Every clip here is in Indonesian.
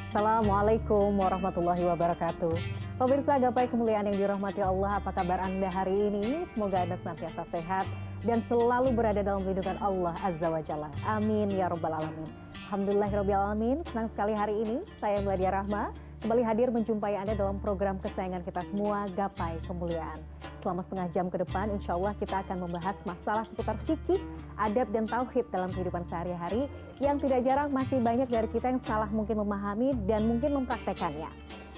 Assalamualaikum warahmatullahi wabarakatuh. Pemirsa Gapai Kemuliaan yang dirahmati Allah, apa kabar Anda hari ini? Semoga Anda senantiasa sehat dan selalu berada dalam lindungan Allah Azza wa Jalla. Amin ya rabbal alamin. Alhamdulillahirabbil alamin. Senang sekali hari ini saya Meladia Rahma kembali hadir menjumpai Anda dalam program kesayangan kita semua, Gapai Kemuliaan. Selama setengah jam ke depan, insya Allah kita akan membahas masalah seputar fikih, adab dan tauhid dalam kehidupan sehari-hari yang tidak jarang masih banyak dari kita yang salah mungkin memahami dan mungkin mempraktekannya.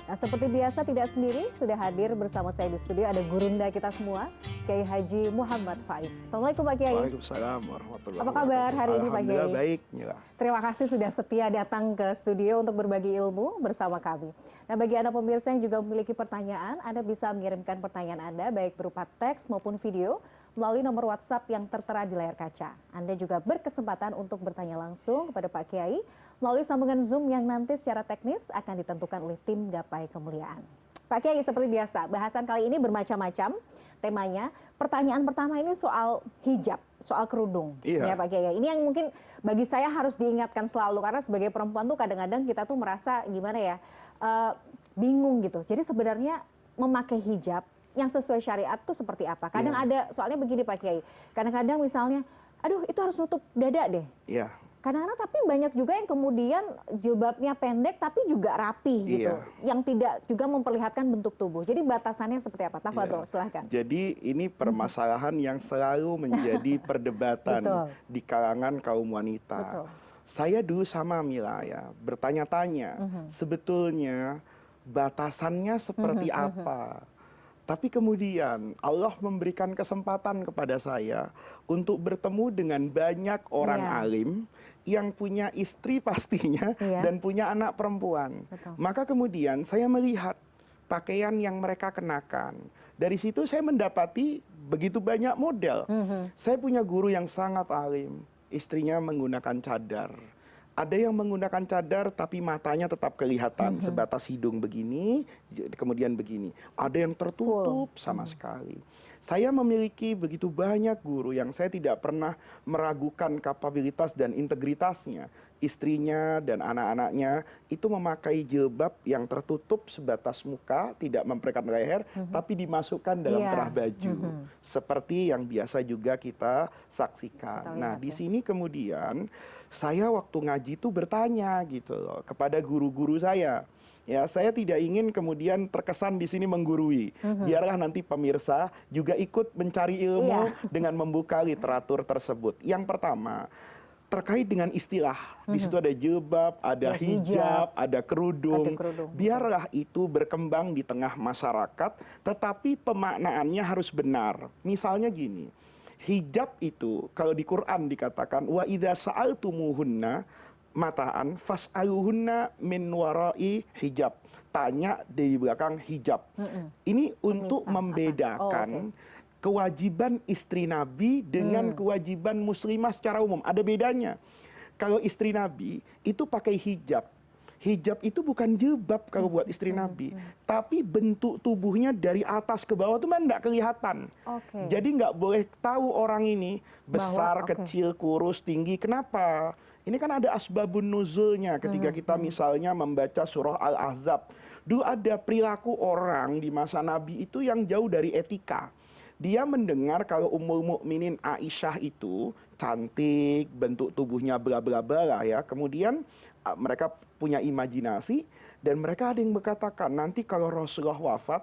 Nah, seperti biasa tidak sendiri, sudah hadir bersama saya di studio ada gurunda kita semua, Kiai Haji Muhammad Faiz. Assalamualaikum Pak Kiai. Waalaikumsalam warahmatullahi wabarakatuh. Apa kabar hari ini Pak Kiai? Alhamdulillah baik. Ya. Terima kasih sudah setia datang ke studio untuk berbagi ilmu bersama kami. Nah, bagi Anda pemirsa yang juga memiliki pertanyaan, Anda bisa mengirimkan pertanyaan Anda baik berupa teks maupun video melalui nomor WhatsApp yang tertera di layar kaca. Anda juga berkesempatan untuk bertanya langsung kepada Pak Kiai melalui sambungan Zoom yang nanti secara teknis akan ditentukan oleh tim Gapai Kemuliaan. Pak Kiai, seperti biasa, bahasan kali ini bermacam-macam temanya. Pertanyaan pertama ini soal hijab, soal kerudung. Iya. Ya Pak Kiai, ini yang mungkin bagi saya harus diingatkan selalu, karena sebagai perempuan tuh kadang-kadang kita tuh merasa gimana ya, bingung gitu. Jadi sebenarnya memakai hijab yang sesuai syariat tuh seperti apa? Kadang ada, soalnya begini Pak Kiai, kadang-kadang misalnya, aduh itu harus nutup dada deh. Iya. Kadang-kadang tapi banyak juga yang kemudian jilbabnya pendek tapi juga rapi gitu. Yang tidak juga memperlihatkan bentuk tubuh. Jadi batasannya seperti apa? Tafadhol, silahkan. Jadi ini permasalahan yang selalu menjadi perdebatan di kalangan kaum wanita. Betul. Saya dulu sama Mila ya, bertanya-tanya sebetulnya batasannya seperti apa. Tapi kemudian Allah memberikan kesempatan kepada saya untuk bertemu dengan banyak orang alim yang punya istri pastinya dan punya anak perempuan. Betul. Maka kemudian saya melihat pakaian yang mereka kenakan. Dari situ saya mendapati begitu banyak model. Saya punya guru yang sangat alim, istrinya menggunakan cadar. Ada yang menggunakan cadar tapi matanya tetap kelihatan sebatas hidung begini, kemudian begini. Ada yang tertutup sama sekali. Saya memiliki begitu banyak guru yang saya tidak pernah meragukan kapabilitas dan integritasnya. Istrinya dan anak-anaknya itu memakai jilbab yang tertutup sebatas muka, tidak memperlihatkan leher, tapi dimasukkan dalam kerah baju. Seperti yang biasa juga kita saksikan. Nah, di sini kemudian saya waktu ngaji itu bertanya gitu loh kepada guru-guru saya. Ya, saya tidak ingin kemudian terkesan di sini menggurui. Biarlah nanti pemirsa juga ikut mencari ilmu dengan membuka literatur tersebut. Yang pertama, terkait dengan istilah. Di situ ada jilbab, ada hijab, ada kerudung. Biarlah itu berkembang di tengah masyarakat, tetapi pemaknaannya harus benar. Misalnya gini, hijab itu kalau di Quran dikatakan wa idza sa'altumuhunna mataan fas'aluhunna min warai hijab. Tanya di belakang hijab. Ini untuk membedakan kewajiban istri Nabi dengan kewajiban muslimah secara umum. Ada bedanya. Kalau istri Nabi itu pakai hijab. Hijab itu bukan jilbab kalau buat istri Nabi. Tapi bentuk tubuhnya dari atas ke bawah itu memang tidak kelihatan. Jadi nggak boleh tahu orang ini besar, kecil, kurus, tinggi. Kenapa? Ini kan ada asbabun nuzulnya ketika kita misalnya membaca surah Al-Ahzab. Dulu ada perilaku orang di masa Nabi itu yang jauh dari etika. Dia mendengar kalau Ummul Mukminin Aisyah itu cantik, bentuk tubuhnya bla bla bla ya. Kemudian mereka punya imajinasi dan mereka ada yang berkatakan nanti kalau Rasulullah wafat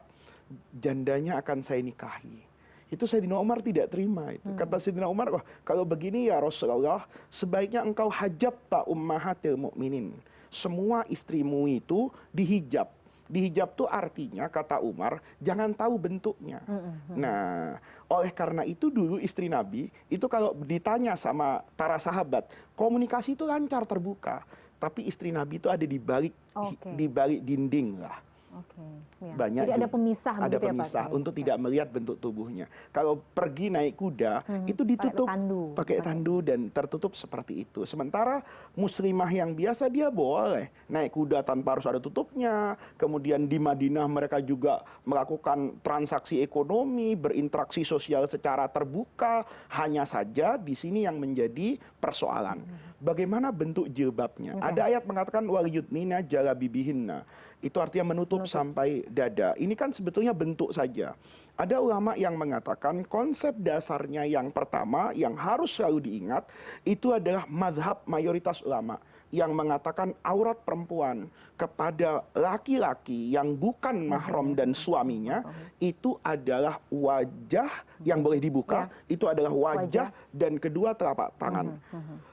jandanya akan saya nikahi. Itu Sayyidina Umar tidak terima itu. Kata Sayyidina Umar, wah kalau begini ya Rasulullah, sebaiknya engkau hajabta ummahatil mu'minin. Semua istrimu itu dihijab. Dihijab itu artinya, kata Umar, jangan tahu bentuknya. Nah, oleh karena itu dulu istri Nabi, itu kalau ditanya sama para sahabat, komunikasi itu lancar terbuka. Tapi istri Nabi itu ada di balik dinding lah. Oke. Ya. Banyak Jadi ada juga. pemisah Ada begitu ya Pak? pemisah Kiai? untuk Ya. tidak melihat bentuk tubuhnya. Kalau pergi naik kuda itu ditutup pakai tandu dan tertutup seperti itu. Sementara muslimah yang biasa dia boleh naik kuda tanpa harus ada tutupnya. Kemudian di Madinah mereka juga melakukan transaksi ekonomi, berinteraksi sosial secara terbuka. Hanya saja di sini yang menjadi persoalan. Bagaimana bentuk jilbabnya? Ada ayat mengatakan waliyudnina jalabibihinna. Itu artinya menutup sampai dada. Ini kan sebetulnya bentuk saja. Ada ulama yang mengatakan konsep dasarnya yang pertama yang harus selalu diingat itu adalah mazhab mayoritas ulama yang mengatakan aurat perempuan kepada laki-laki yang bukan mahram dan suaminya itu adalah wajah yang boleh dibuka, itu adalah wajah dan kedua telapak tangan.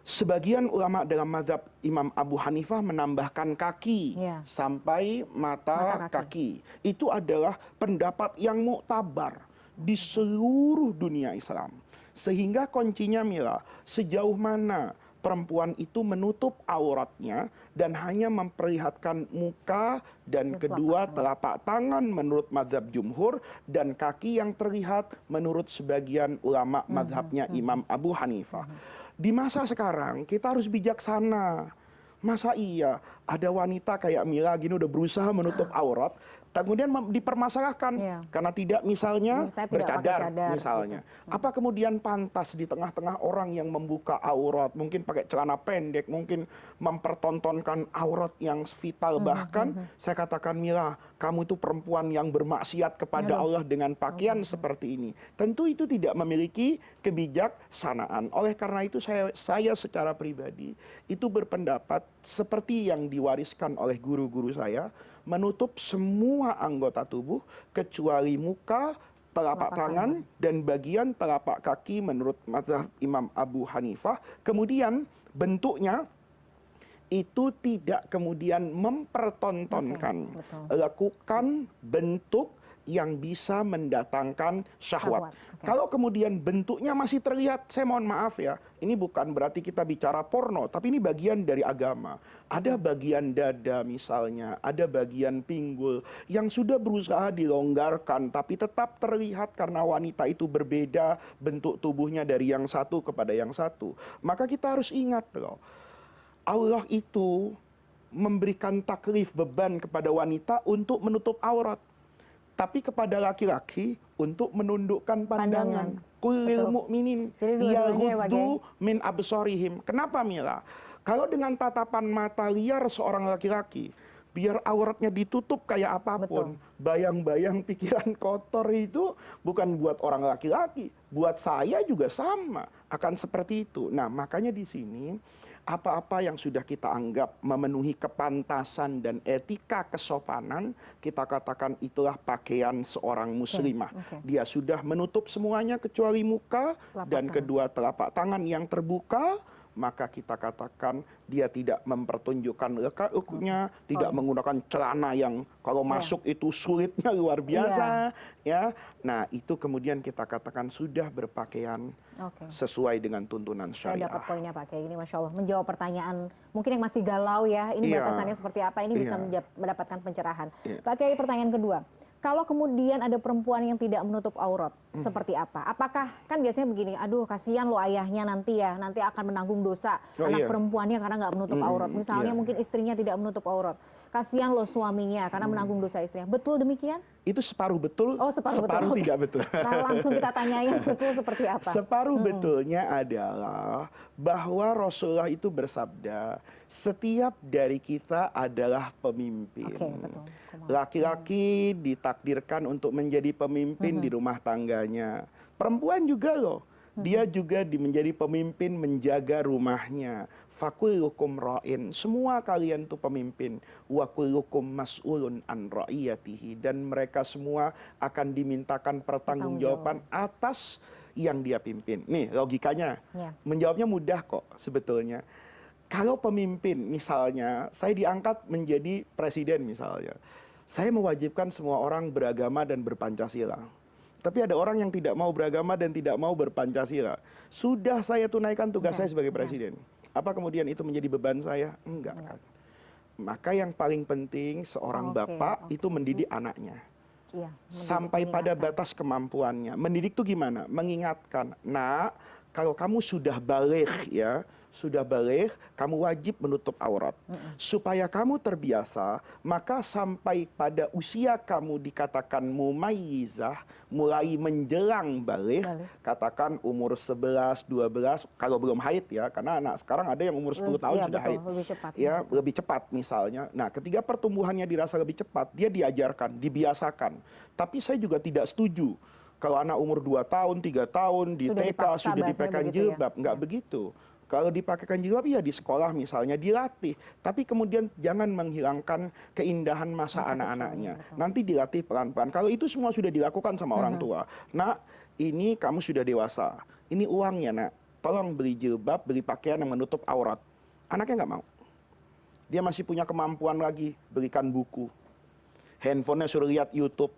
Sebagian ulama dalam mazhab Imam Abu Hanifah menambahkan kaki sampai mata kaki. Itu adalah pendapat yang muktabar di seluruh dunia Islam. Sehingga kuncinya Mila, sejauh mana perempuan itu menutup auratnya dan hanya memperlihatkan muka dan kedua telapak tangan menurut mazhab jumhur dan kaki yang terlihat menurut sebagian ulama mazhabnya Imam Abu Hanifah. Di masa sekarang kita harus bijaksana. Masa iya ada wanita kayak Mila gini udah berusaha menutup aurat, kemudian dipermasalahkan karena tidak misalnya bercadar misalnya. Apa kemudian pantas di tengah-tengah orang yang membuka aurat, mungkin pakai celana pendek, mungkin mempertontonkan aurat yang vital, bahkan saya katakan Mila, kamu itu perempuan yang bermaksiat kepada Allah dengan pakaian seperti ini. Tentu itu tidak memiliki kebijaksanaan. Oleh karena itu saya secara pribadi itu berpendapat seperti yang diwariskan oleh guru-guru saya, menutup semua anggota tubuh kecuali muka, telapak tangan dan bagian telapak kaki menurut mazhab Imam Abu Hanifah. Kemudian bentuknya itu tidak kemudian mempertontonkan, lakukan bentuk yang bisa mendatangkan syahwat. Kalau kemudian bentuknya masih terlihat, saya mohon maaf ya, ini bukan berarti kita bicara porno, tapi ini bagian dari agama. Ada bagian dada misalnya, ada bagian pinggul yang sudah berusaha dilonggarkan, tapi tetap terlihat karena wanita itu berbeda bentuk tubuhnya dari yang satu kepada yang satu. Maka kita harus ingat loh, Allah itu memberikan taklif beban kepada wanita untuk menutup aurat. Tapi kepada laki-laki untuk menundukkan pandangan. Kullil mu'minin yaghuddu min absarihim. Kenapa Mila? Kalau dengan tatapan mata liar seorang laki-laki, biar auratnya ditutup kayak apapun, bayang-bayang pikiran kotor itu bukan buat orang laki-laki, buat saya juga sama, akan seperti itu. Nah, makanya di sini apa-apa yang sudah kita anggap memenuhi kepantasan dan etika kesopanan, kita katakan itulah pakaian seorang muslimah. Dia sudah menutup semuanya kecuali muka dan kedua telapak tangan yang terbuka, maka kita katakan dia tidak mempertunjukkan lekuk-lekuknya, tidak menggunakan celana yang kalau masuk itu sulitnya luar biasa, ya. Nah, itu kemudian kita katakan sudah berpakaian sesuai dengan tuntunan syariah. Saya dapat poinnya Pak Kiai, ini Masya Allah menjawab pertanyaan mungkin yang masih galau ya, ini batasannya seperti apa, ini bisa mendapatkan pencerahan. Pak Kiai, pertanyaan kedua, kalau kemudian ada perempuan yang tidak menutup aurat, seperti apa? Apakah, kan biasanya begini, aduh kasihan lo ayahnya nanti ya, nanti akan menanggung dosa anak perempuannya karena nggak menutup aurat. Misalnya mungkin istrinya tidak menutup aurat. Kasihan lo suaminya karena menanggung dosa istrinya. Betul demikian? Itu separuh betul, separuh tidak betul. Nah, langsung kita tanya yang betul seperti apa? Separuh betulnya adalah bahwa Rasulullah itu bersabda, setiap dari kita adalah pemimpin. Laki-laki ditakdirkan untuk menjadi pemimpin di rumah tangganya. Perempuan juga loh. Dia juga menjadi pemimpin menjaga rumahnya. Fakullukum ra'in. Semua kalian itu pemimpin. Wa kullukum mas'ulun an ra'iyatihi. Dan mereka semua akan dimintakan pertanggungjawaban atas yang dia pimpin. Nih logikanya. Menjawabnya mudah kok sebetulnya. Kalau pemimpin misalnya, saya diangkat menjadi presiden misalnya. Saya mewajibkan semua orang beragama dan berpancasila. Tapi ada orang yang tidak mau beragama dan tidak mau berpancasila. Sudah saya tunaikan tugas saya sebagai presiden. Apa kemudian itu menjadi beban saya? Enggak kan. Maka yang paling penting seorang bapak itu mendidik anaknya. Iya, Sampai pada batas kemampuannya. Mendidik itu gimana? Mengingatkan, nak, kalau kamu sudah baligh ya, sudah baligh, kamu wajib menutup aurat. Supaya kamu terbiasa, maka sampai pada usia kamu dikatakan mumayyizah, mulai menjelang baligh, katakan umur 11, 12, kalau belum haid ya, karena anak sekarang ada yang umur 10 tahun sudah haid. Lebih cepat. Ya, lebih cepat misalnya. Nah, ketika pertumbuhannya dirasa lebih cepat, dia diajarkan, dibiasakan. Tapi saya juga tidak setuju kalau anak umur 2 tahun, 3 tahun di TK sudah dipakaikan jilbab, enggak begitu. Kalau dipakaikan jilbab ya di sekolah misalnya dilatih, tapi kemudian jangan menghilangkan keindahan masa anak-anaknya. Nanti dilatih pelan-pelan. Kalau itu semua sudah dilakukan sama orang tua. Nak, ini kamu sudah dewasa. Ini uangnya, nak. Tolong beli jilbab, beli pakaian yang menutup aurat. Anaknya nggak mau. Dia masih punya kemampuan lagi, belikan buku. Handphonenya suruh lihat YouTube.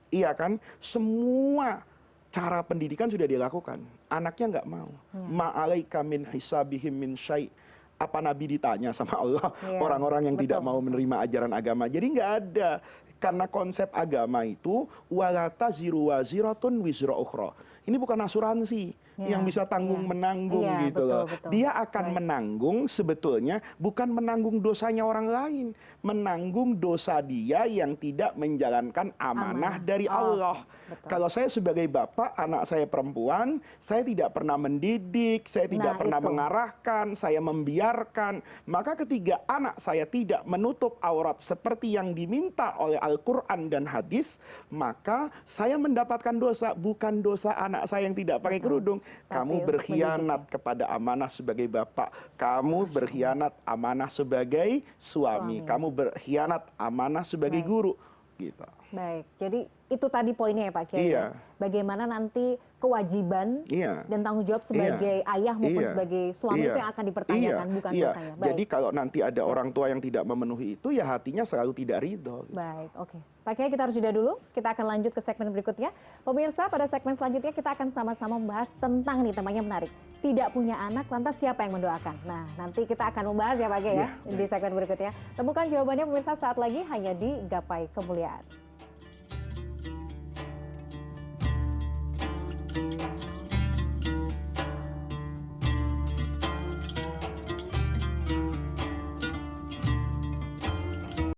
Iya kan? Semua cara pendidikan sudah dilakukan. Anaknya nggak mau. Ma'alaika min hisabihim min syai'. Apa Nabi ditanya sama Allah orang-orang yang tidak mau menerima ajaran agama? Jadi nggak ada. Karena konsep agama itu wala taziru waziratun wizra ukhra. Ini bukan asuransi yang bisa tanggung menanggung gitu loh. Dia akan menanggung sebetulnya bukan menanggung dosanya orang lain, menanggung dosa dia yang tidak menjalankan amanah dari Allah. Kalau saya sebagai bapak, anak saya perempuan, saya tidak pernah mendidik, saya tidak pernah mengarahkan, saya membiarkan. Maka ketika anak saya tidak menutup aurat seperti yang diminta oleh Al-Quran dan hadis, maka saya mendapatkan dosa, bukan dosa anak saya yang tidak pakai kerudung. Kamu berkhianat kepada amanah sebagai bapak, kamu berkhianat amanah sebagai suami, kamu berkhianat amanah sebagai guru, gitu. Baik, jadi itu tadi poinnya ya Pak Kiai. Bagaimana nanti kewajiban dan tanggung jawab sebagai ayah maupun sebagai suami itu yang akan dipertanyakan, bukan dosanya. Jadi kalau nanti ada orang tua yang tidak memenuhi itu, ya hatinya selalu tidak ridho. Gitu. Baik, oke. Pak Kiai, kita harus jeda dulu. Kita akan lanjut ke segmen berikutnya. Pemirsa, pada segmen selanjutnya kita akan sama-sama membahas tentang nih, temanya menarik. Tidak punya anak, lantas siapa yang mendoakan? Nah, nanti kita akan membahas ya Pak Kiai ya di segmen berikutnya. Temukan jawabannya pemirsa saat lagi hanya di Gapai Kemuliaan.